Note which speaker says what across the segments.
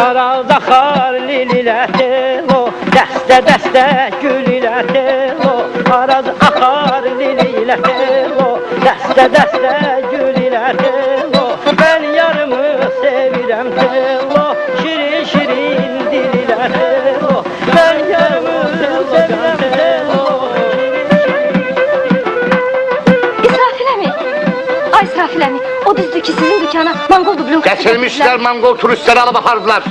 Speaker 1: Araz axar lililədir o, dəstə-dəstə gül ilədir o. Araz axar lililədir o, dəstə-dəstə gül ilədir o. Mən yarımı sevirəmdir o, şirin-şirin dil ilədir o. Mən yarımı sevirəmdir o,
Speaker 2: İsrafil əmi, o düzdür ki sizin dükana Mongol dublon
Speaker 3: Getirmişler Mongol turistleri alıp apardılar.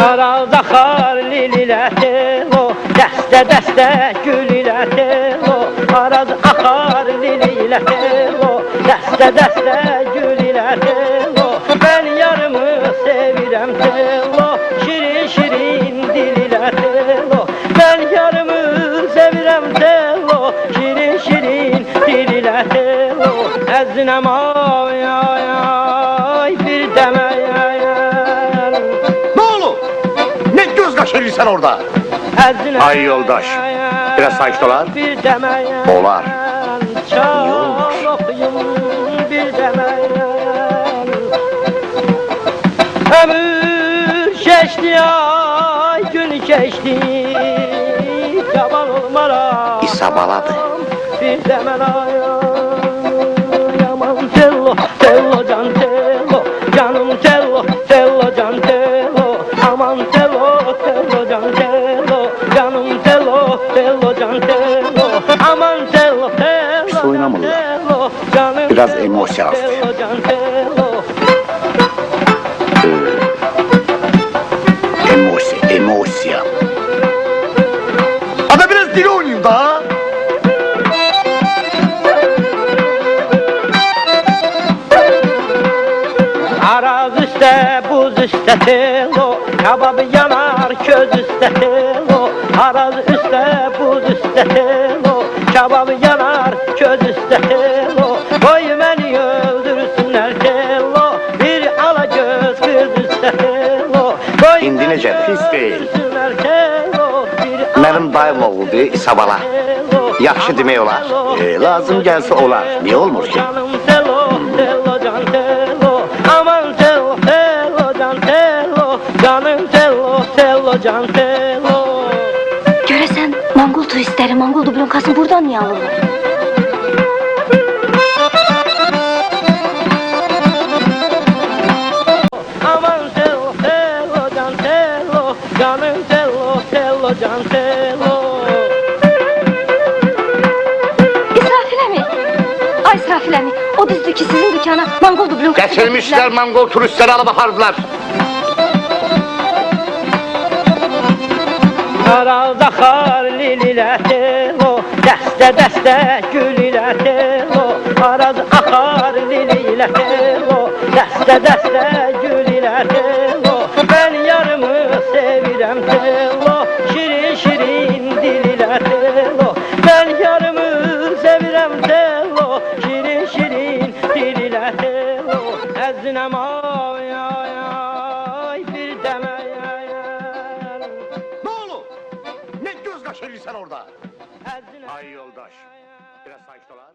Speaker 1: Araz axar lililədir o, dəstə-dəstə gül ilədir o. Araz axar lililədir o, dəstə-dəstə gül ilədir o. Mən yarımı sevirəmdir o, şirin-şirin dil ilədir o. Mən yarımı sevirəmdir o, şirin-şirin dil ilədir o. Əzinəm ay ay ay, bir dəmə ay ay.
Speaker 3: Ne göz kaşırırsan orada? Ay yoldaş, biraz sakin olar.
Speaker 1: Bir demeyen
Speaker 3: Olar.
Speaker 1: Çal
Speaker 3: olmuş?
Speaker 1: okuyun bir demeyen. Ömür geçti ay gün geçti, yaban olmaram.
Speaker 3: İsa baladı.
Speaker 1: Bir demeyen yaman tello tello can tello, canım tello tello can tello. Aman tello tello can tello, canım tello tello can tello. Aman tello tello
Speaker 3: Pis oynamalı.
Speaker 1: tello, canım
Speaker 3: Biraz
Speaker 1: tello,
Speaker 3: emosya hastayım.
Speaker 1: tello can tello.
Speaker 3: Emosya. Ada biraz dili oynayayım da.
Speaker 1: Araz üstte, buz üstte tello, kababı yanar köz üstte tello. Araz üstte, buz üstte tello, kababı yanar köz üstte tello. Koy beni öldürsünler tello, bir ala göz kız üstte tello. Koy
Speaker 3: İndi necə,
Speaker 1: beni
Speaker 3: pis deyil.
Speaker 1: öldürsünler tello, bir ala
Speaker 3: Mənim dayım oğludur İsa bala. Yaxşı demək olar. Lazım gəlsə olar. Niyə olmur ki?
Speaker 1: Canım tello, tello can tello. Aman tello, tello can tello. Canım tello, tello can tello.
Speaker 2: Görəsən Mongol turistləri Mongol dublonkasını buradan niyə alırlar?
Speaker 1: Aman tello, tello can tello. Canım tello, tello can tello.
Speaker 2: İsrafil əmi, o düzdür ki sizin dükana Mongol dublonkası
Speaker 3: Getirmişler Mongol turistleri alıp apardılar.
Speaker 1: Araz axar lililədir o, dəstə-dəstə gül ilədir o. Araz axar lililədir o, dəstə-dəstə gül ilədir o. Mən yarımı sevirəmdir o, şirin-şirin dil ilədir o. Mən yarımı sevirəmdir o, şirin-şirin dil ilədir o. Əzinəm ay ay ay, bir dəmə ay ay.
Speaker 3: Ne olur? Ne göz kaşırırsan orada?
Speaker 1: Əzinəm
Speaker 3: Ay yoldaş, biraz sakin olar.